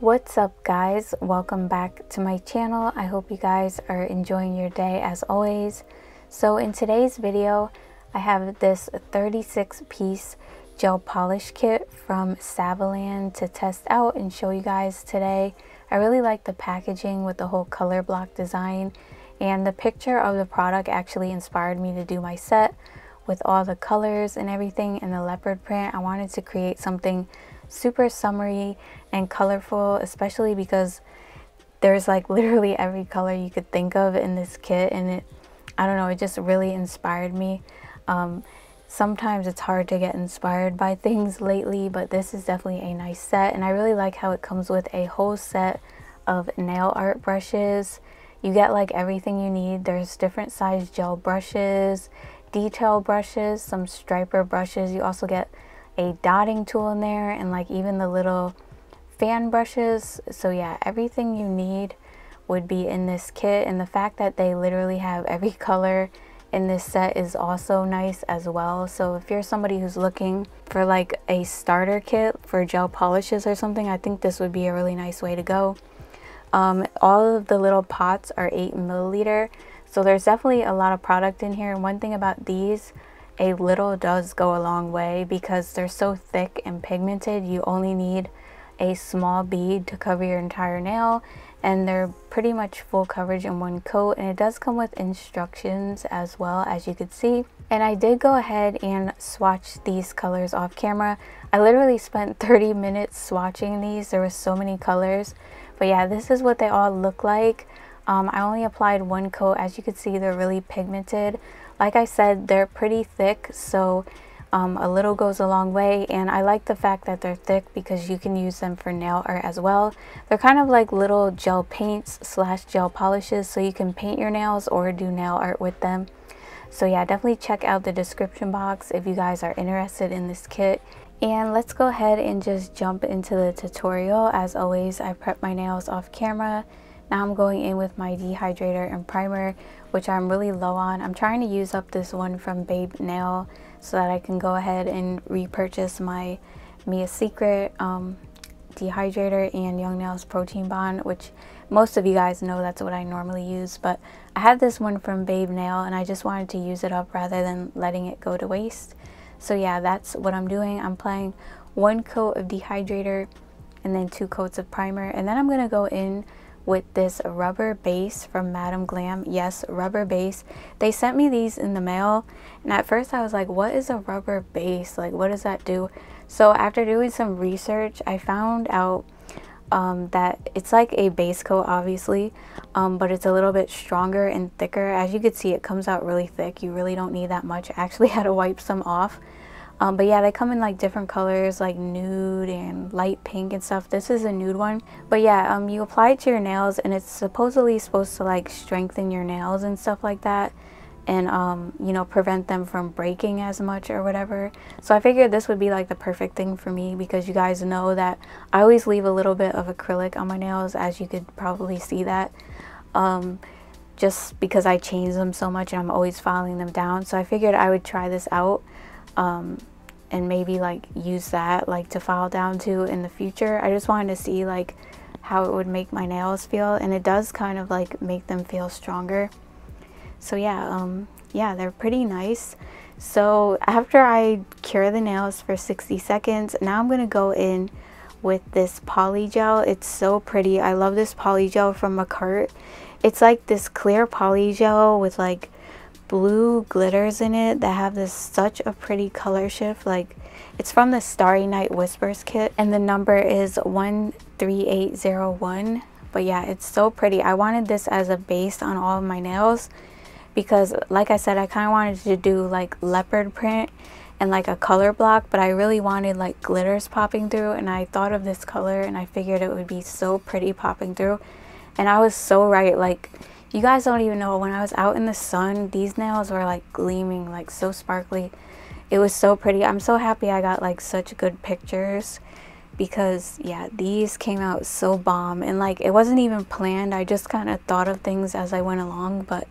What's up guys, welcome back to my channel. I hope you guys are enjoying your day as always. So in today's video I have this 36 piece gel polish kit from Savalan to test out and show you guys today. I really like the packaging with the whole color block design, and the picture of the product actually inspired me to do my set with all the colors and everything in the leopard print. I wanted to create something super summery and colorful, especially because there's like literally every color you could think of in this kit, and I don't know, it just really inspired me. Sometimes it's hard to get inspired by things lately, but this is definitely a nice set, and I really like how it comes with a whole set of nail art brushes. You get like everything you need. There's different size gel brushes, detail brushes, some striper brushes. You also get a dotting tool in there, and like even the little fan brushes. So yeah, everything you need would be in this kit, and the fact that they literally have every color in this set is also nice as well. So if you're somebody who's looking for like a starter kit for gel polishes or something, I think this would be a really nice way to go. All of the little pots are 8 milliliter, so there's definitely a lot of product in here. And one thing about these, a little does go a long way, because they're so thick and pigmented. You only need a small bead to cover your entire nail, and they're pretty much full coverage in one coat. And it does come with instructions as well, as you could see. And I did go ahead and swatch these colors off camera. I literally spent 30 minutes swatching these. There were so many colors, but yeah, this is what they all look like. I only applied one coat. As you can see, they're really pigmented. Like I said, they're pretty thick, so a little goes a long way, and I like the fact that they're thick because you can use them for nail art as well. They're kind of like little gel paints slash gel polishes, so you can paint your nails or do nail art with them. So yeah, definitely check out the description box if you guys are interested in this kit. And let's go ahead and just jump into the tutorial. As always, I prep my nails off camera. Now I'm going in with my dehydrator and primer, which I'm really low on. I'm trying to use up this one from Babe Nail so that I can go ahead and repurchase my Mia Secret dehydrator and Young Nails Protein Bond, which most of you guys know that's what I normally use. But I had this one from Babe Nail, and I just wanted to use it up rather than letting it go to waste. So yeah, that's what I'm doing. I'm applying 1 coat of dehydrator and then 2 coats of primer, and then I'm going to go in with this rubber base from Madam Glam. Yes, rubber base. They sent me these in the mail, and at first I was like, what is a rubber base? Like, what does that do? So after doing some research, I found out that it's like a base coat, obviously, but it's a little bit stronger and thicker. As you can see, it comes out really thick. You really don't need that much. I actually had to wipe some off. But yeah, they come in like different colors, like nude and light pink and stuff. This is a nude one. But yeah, you apply it to your nails, and it's supposedly supposed to like strengthen your nails and stuff like that, and you know, prevent them from breaking as much or whatever. So I figured this would be like the perfect thing for me, because you guys know that I always leave a little bit of acrylic on my nails, as you could probably see that, just because I change them so much and I'm always filing them down. So I figured I would try this out, and maybe like use that like to file down to in the future. I just wanted to see like how it would make my nails feel, and it does kind of like make them feel stronger. So yeah, yeah, they're pretty nice. So after I cure the nails for 60 seconds, now I'm gonna go in with this poly gel. It's so pretty. I love this poly gel from Macart. It's like this clear poly gel with like blue glitters in it that have this such a pretty color shift. Like, it's from the Starry Night Whispers kit, and the number is 13801. But yeah, it's so pretty. I wanted this as a base on all of my nails because, like I said, I kind of wanted to do like leopard print and like a color block, but I really wanted like glitters popping through, and I thought of this color and I figured it would be so pretty popping through, and I was so right. Like, you guys don't even know, when I was out in the sun, these nails were like gleaming, like so sparkly. It was so pretty. I'm so happy I got like such good pictures, because yeah, these came out so bomb, and like it wasn't even planned. I just kind of thought of things as I went along, but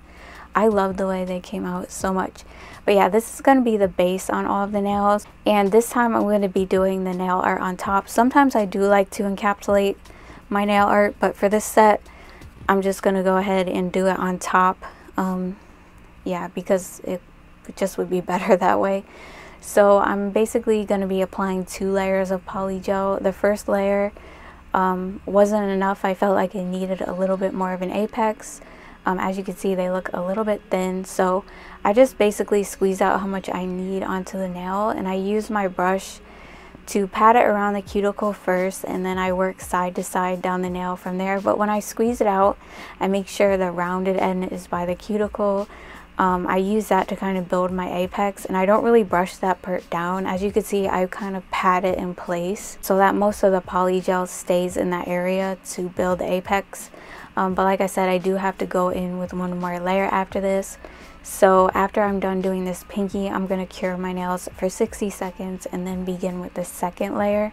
I love the way they came out so much. But yeah, this is going to be the base on all of the nails, and this time I'm going to be doing the nail art on top. Sometimes I do like to encapsulate my nail art, but for this set I'm just gonna go ahead and do it on top. Yeah, because it just would be better that way. So I'm basically going to be applying 2 layers of poly gel. The first layer wasn't enough. I felt like it needed a little bit more of an apex. As you can see, they look a little bit thin, so I just basically squeeze out how much I need onto the nail, and I use my brush to pat it around the cuticle first, and then I work side to side down the nail from there. But when I squeeze it out, I make sure the rounded end is by the cuticle. I use that to kind of build my apex, and I don't really brush that part down. As you can see, I kind of pat it in place so that most of the poly gel stays in that area to build the apex. But like I said, I do have to go in with 1 more layer after this. So after I'm done doing this pinky, I'm going to cure my nails for 60 seconds and then begin with the second layer.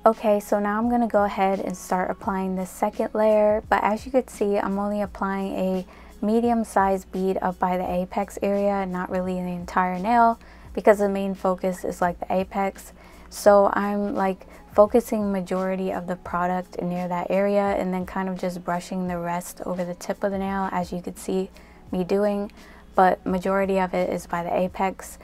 Okay, so now I'm going to go ahead and start applying the second layer, but as you can see, I'm only applying a medium-sized bead up by the apex area, not really in the entire nail, because the main focus is like the apex. So I'm like focusing majority of the product near that area and then kind of just brushing the rest over the tip of the nail, as you could see me doing, but majority of it is by the apex.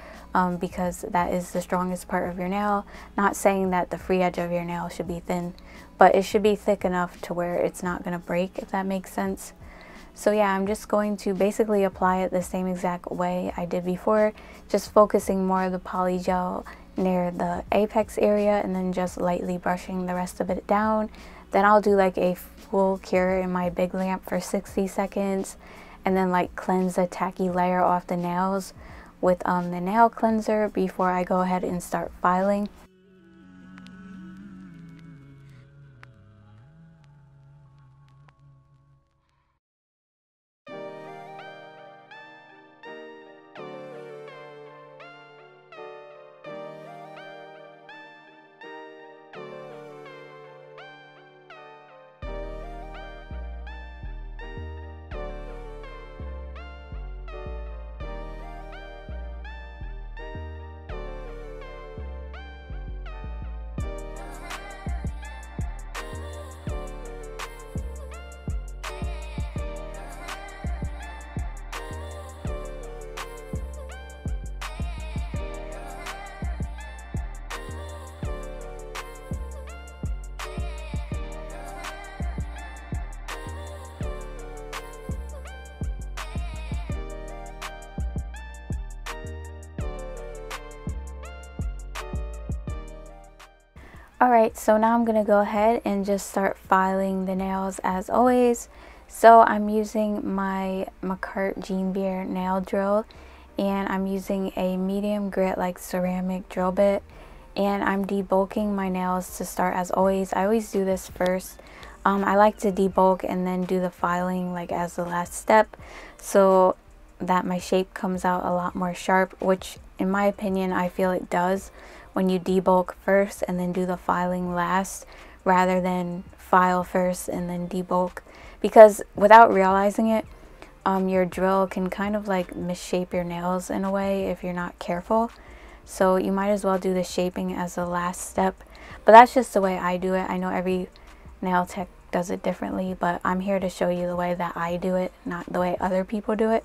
Because that is the strongest part of your nail. Not saying that the free edge of your nail should be thin, but it should be thick enough to where it's not going to break, if that makes sense. So yeah, I'm just going to basically apply it the same exact way I did before, just focusing more of the poly gel near the apex area and then just lightly brushing the rest of it down. Then I'll do like a full cure in my big lamp for 60 seconds and then like cleanse the tacky layer off the nails with the nail cleanser before I go ahead and start filing. Alright, so now I'm going to go ahead and just start filing the nails as always. So I'm using my Makartt Gene Beer nail drill, and I'm using a medium grit like ceramic drill bit, and I'm debulking my nails to start as always. I always do this first. I like to debulk and then do the filing like as the last step so that my shape comes out a lot more sharp, which in my opinion I feel it does when you debulk first and then do the filing last rather than file first and then debulk, because without realizing it, your drill can kind of like misshape your nails in a way if you're not careful. So you might as well do the shaping as the last step, but that's just the way I do it. I know every nail tech does it differently, but I'm here to show you the way that I do it, not the way other people do it.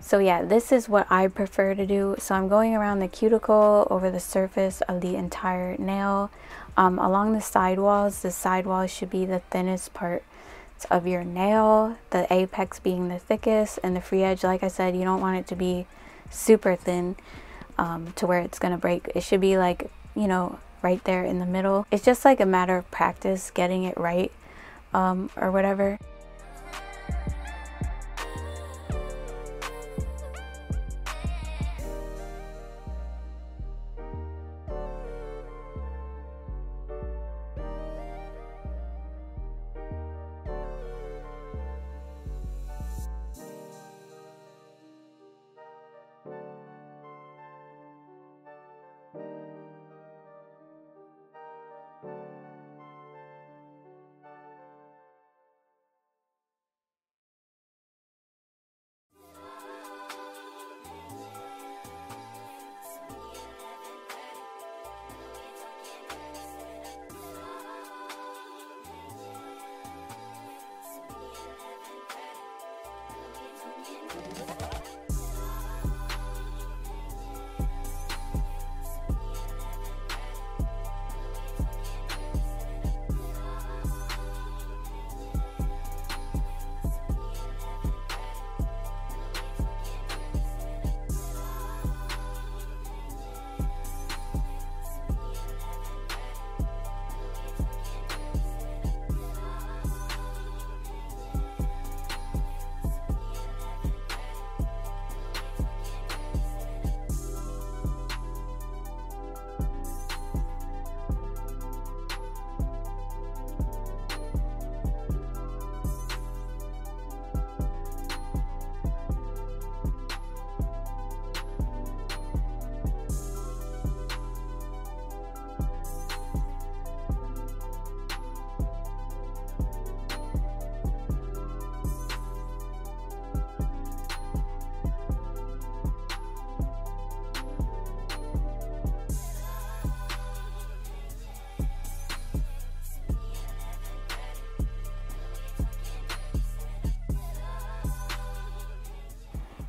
So yeah, this is what I prefer to do. So I'm going around the cuticle, over the surface of the entire nail, along the sidewalls. The sidewalls should be the thinnest part of your nail, the apex being the thickest, and the free edge, like I said, you don't want it to be super thin to where it's gonna break. It should be like, you know, right there in the middle. It's just like a matter of practice getting it right or whatever.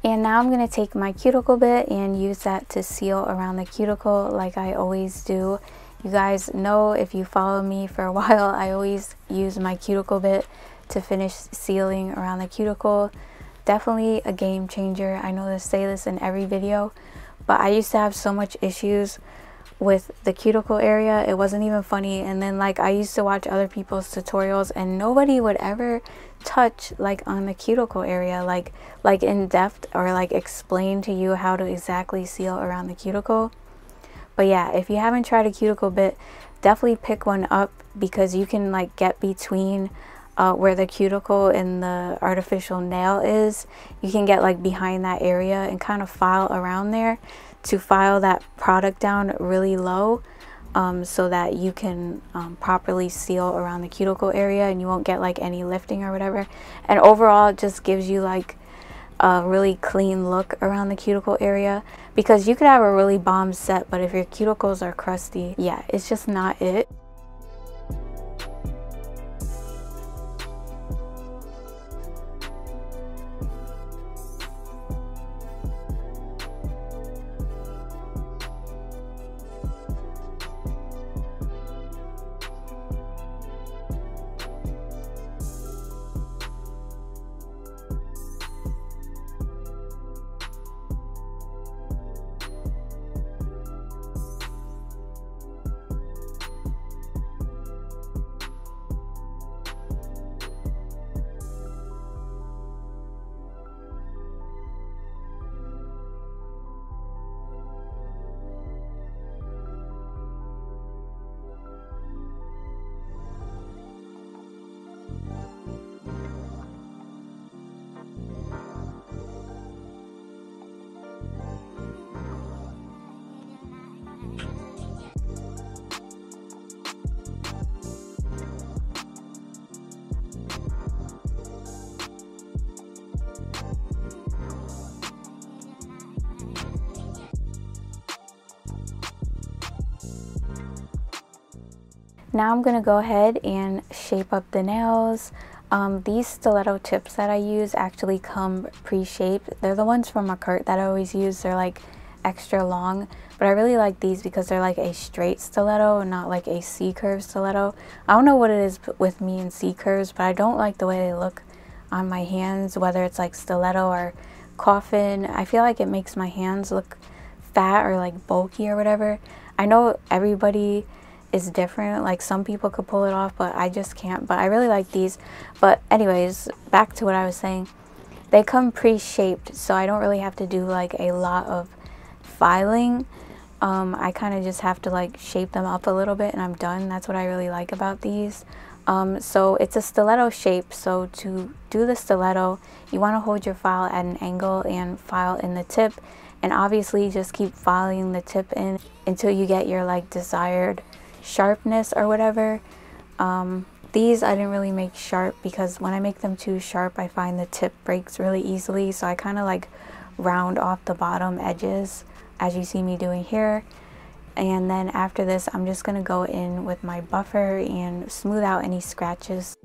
And now I'm going to take my cuticle bit and use that to seal around the cuticle like I always do. You guys know, if you follow me for a while, I always use my cuticle bit to finish sealing around the cuticle. Definitely a game changer. I know to say this in every video, but I used to have so much issues with the cuticle area. It wasn't even funny. And then like I used to watch other people's tutorials and nobody would ever touch like on the cuticle area, like in depth, or like explain to you how to exactly seal around the cuticle. But yeah, if you haven't tried a cuticle bit, definitely pick one up, because you can like get between where the cuticle and the artificial nail is. You can get like behind that area and kind of file around there to file that product down really low, so that you can properly seal around the cuticle area and you won't get like any lifting or whatever. And overall, it just gives you like a really clean look around the cuticle area, because you could have a really bomb set, but if your cuticles are crusty, yeah, it's just not it. Now I'm gonna go ahead and shape up the nails. These stiletto tips that I use actually come pre-shaped. They're the ones from Makurt that I always use. They're like extra long, but I really like these because they're like a straight stiletto and not like a C-curve stiletto. I don't know what it is with me and C-curves, but I don't like the way they look on my hands, whether it's like stiletto or coffin. I feel like it makes my hands look fat or like bulky or whatever. I know everybody is different, like some people could pull it off, but I just can't. But I really like these. But anyways, back to what I was saying. They come pre-shaped, so I don't really have to do like a lot of filing. I kind of just have to like shape them up a little bit and I'm done. That's what I really like about these. So it's a stiletto shape, so to do the stiletto, you want to hold your file at an angle and file in the tip, and obviously just keep filing the tip in until you get your like desired sharpness or whatever. These I didn't really make sharp because when I make them too sharp, I find the tip breaks really easily, so I kind of like round off the bottom edges as you see me doing here. And then after this, I'm just gonna go in with my buffer and smooth out any scratches.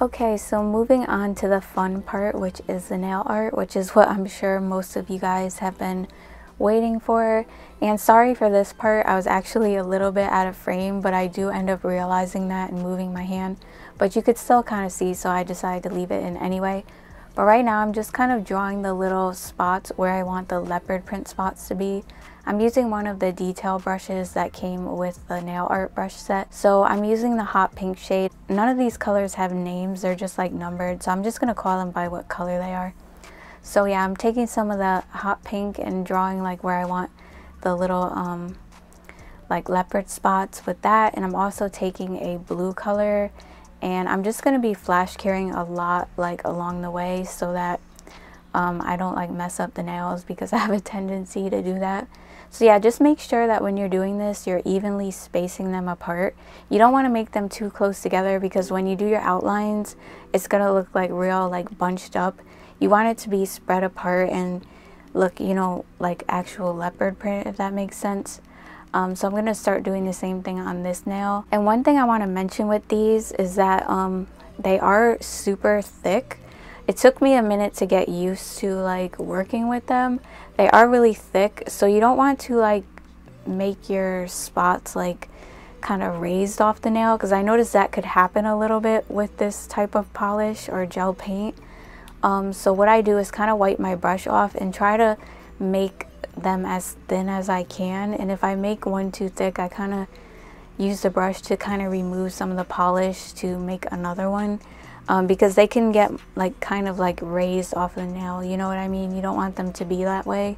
Okay, so moving on to the fun part, which is the nail art, which is what I'm sure most of you guys have been waiting for. And sorry for this part, I was actually a little bit out of frame, but I do end up realizing that and moving my hand. But you could still kind of see, so I decided to leave it in anyway. But right now I'm just kind of drawing the little spots where I want the leopard print spots to be. I'm using one of the detail brushes that came with the nail art brush set. So I'm using the hot pink shade. None of these colors have names, they're just like numbered. So I'm just gonna call them by what color they are. So yeah, I'm taking some of the hot pink and drawing like where I want the little like leopard spots with that. And I'm also taking a blue color, and I'm just gonna be flash carrying a lot like along the way so that I don't like mess up the nails, because I have a tendency to do that. So yeah, just make sure that when you're doing this, you're evenly spacing them apart. You don't want to make them too close together, because when you do your outlines, it's gonna look like real like bunched up. You want it to be spread apart and look, you know, like actual leopard print, if that makes sense. So I'm gonna start doing the same thing on this nail. And one thing I want to mention with these is that they are super thick. It took me a minute to get used to like working with them. They are really thick, so you don't want to like make your spots like kind of raised off the nail, because I noticed that could happen a little bit with this type of polish or gel paint. So what I do is kind of wipe my brush off and try to make them as thin as I can. And if I make one too thick, I kind of use the brush to kind of remove some of the polish to make another one. Because they can get like kind of like raised off the nail, you know what I mean? You don't want them to be that way.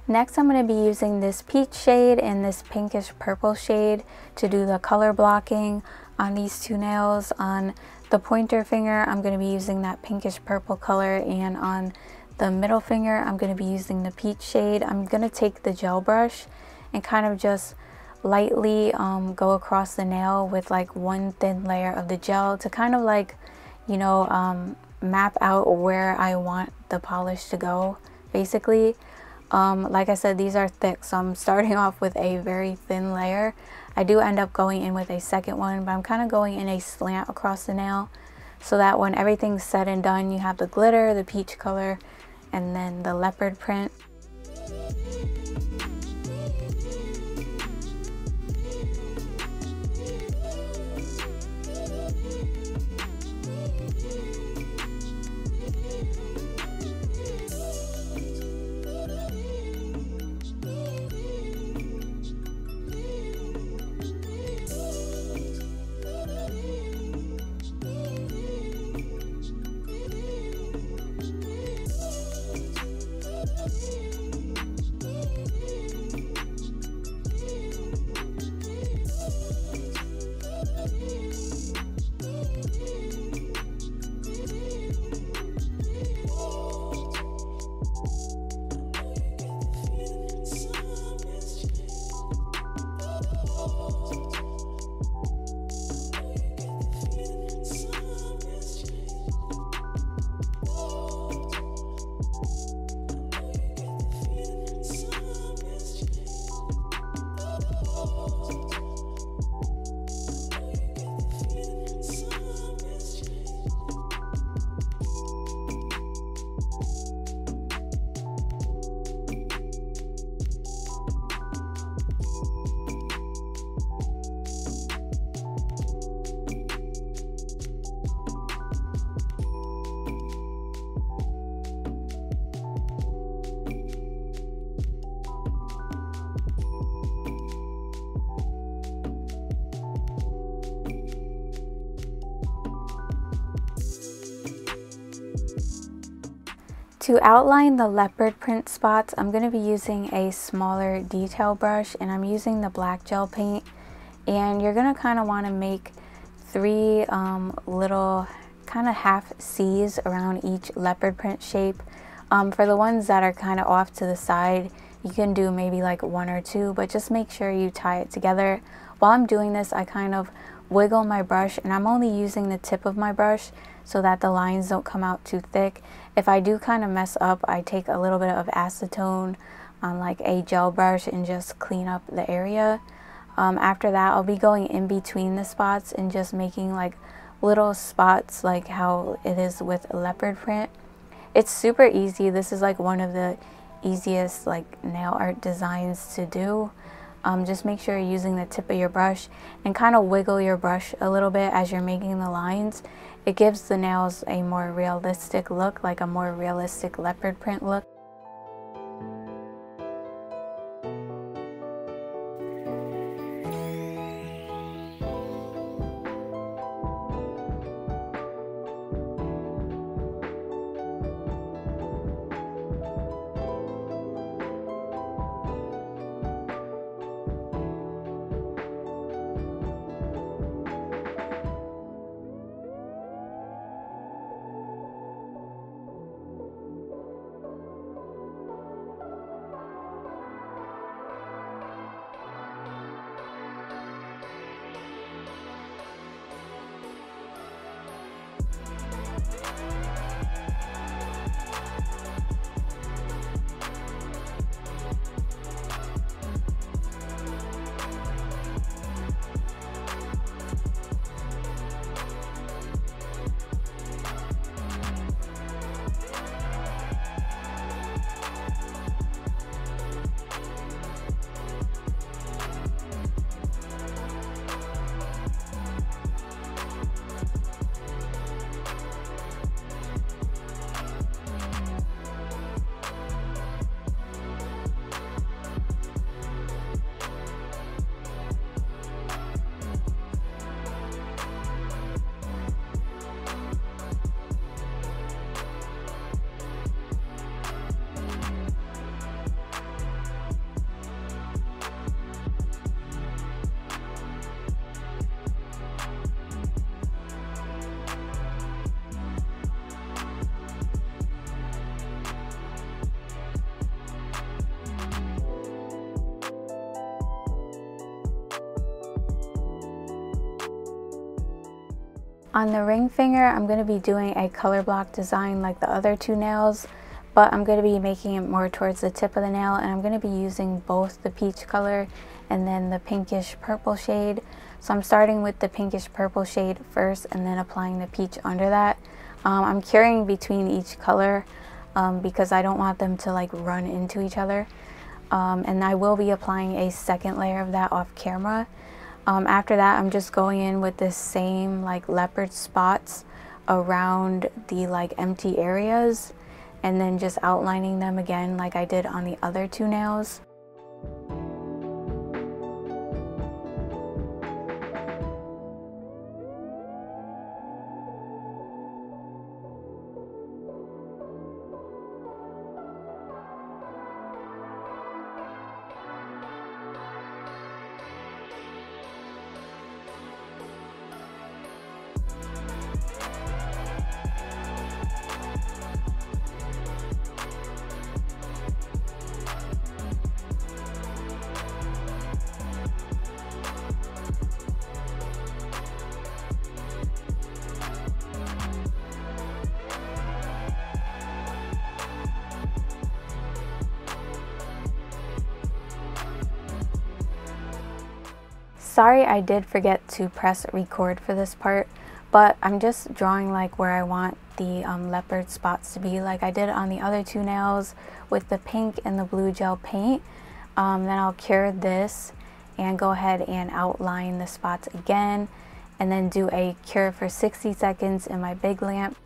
Next, I'm going to be using this peach shade and this pinkish purple shade to do the color blocking on these two nails. On the pointer finger, I'm going to be using that pinkish purple color, and on the middle finger, I'm going to be using the peach shade. I'm going to take the gel brush and kind of just lightly go across the nail with like one thin layer of the gel to kind of like, you know, map out where I want the polish to go, basically. Like I said, these are thick, so I'm starting off with a very thin layer. I do end up going in with a second one, but I'm kind of going in a slant across the nail so that when everything's said and done, you have the glitter, the peach color, and then the leopard print. To outline the leopard print spots, I'm going to be using a smaller detail brush, and I'm using the black gel paint. And you're going to kind of want to make three little kind of half C's around each leopard print shape. For the ones that are kind of off to the side, you can do maybe like one or two, but just make sure you tie it together. while I'm doing this, I kind of wiggle my brush, and I'm only using the tip of my brush so that the lines don't come out too thick. If I do kind of mess up, I take a little bit of acetone on like a gel brush and just clean up the area. After that, I'll be going in between the spots and just making like little spots like how it is with leopard print. It's super easy. This is like one of the easiest like nail art designs to do. Just make sure you're using the tip of your brush and kind of wiggle your brush a little bit as you're making the lines. It gives the nails a more realistic look, like a more realistic leopard print look. On the ring finger, I'm going to be doing a color block design like the other two nails, but I'm going to be making it more towards the tip of the nail, and I'm going to be using both the peach color and then the pinkish purple shade. So I'm starting with the pinkish purple shade first and then applying the peach under that. I'm curing between each color because I don't want them to like run into each other. And I will be applying a second layer of that off camera. After that, I'm just going in with the same like leopard spots around the like empty areas and then just outlining them again like I did on the other two nails. Sorry, I did forget to press record for this part, but I'm just drawing like where I want the leopard spots to be like I did on the other two nails with the pink and the blue gel paint. Then I'll cure this and go ahead and outline the spots again and then do a cure for 60 seconds in my big lamp.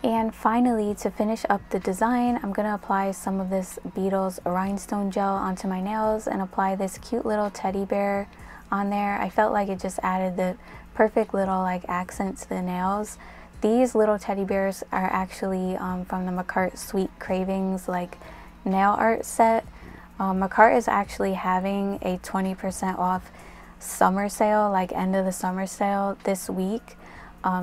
And finally, to finish up the design, I'm gonna apply some of this Beetles rhinestone gel onto my nails and apply this cute little teddy bear on there. I felt like it just added the perfect little like accent to the nails. These little teddy bears are actually from the Makartt Sweet Cravings like nail art set. Makartt is actually having a 20% off summer sale, like end of the summer sale this week.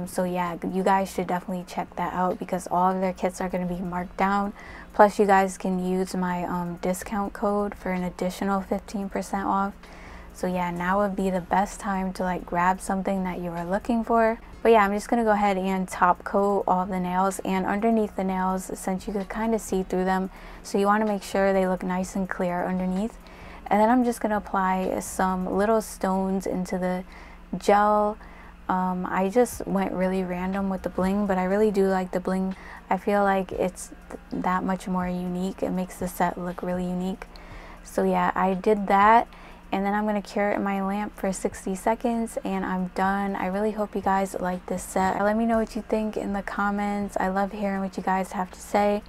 So yeah, you guys should definitely check that out because all of their kits are going to be marked down. Plus you guys can use my discount code for an additional 15% off. So yeah, now would be the best time to like grab something that you are looking for. But yeah, I'm just going to go ahead and top coat all of the nails and underneath the nails, since you could kind of see through them. So you want to make sure they look nice and clear underneath. And then I'm just going to apply some little stones into the gel. I just went really random with the bling, but I really do like the bling. I feel like it's that much more unique. It makes the set look really unique. So yeah, I did that, and then I'm going to cure it in my lamp for 60 seconds and I'm done. I really hope you guys like this set. Let me know what you think in the comments. I love hearing what you guys have to say.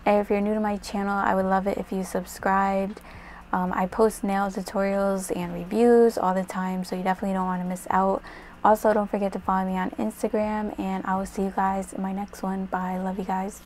And if you're new to my channel, I would love it if you subscribed. I post nail tutorials and reviews all the time, so you definitely don't want to miss out. Also, don't forget to follow me on Instagram, and I will see you guys in my next one. Bye. Love you guys.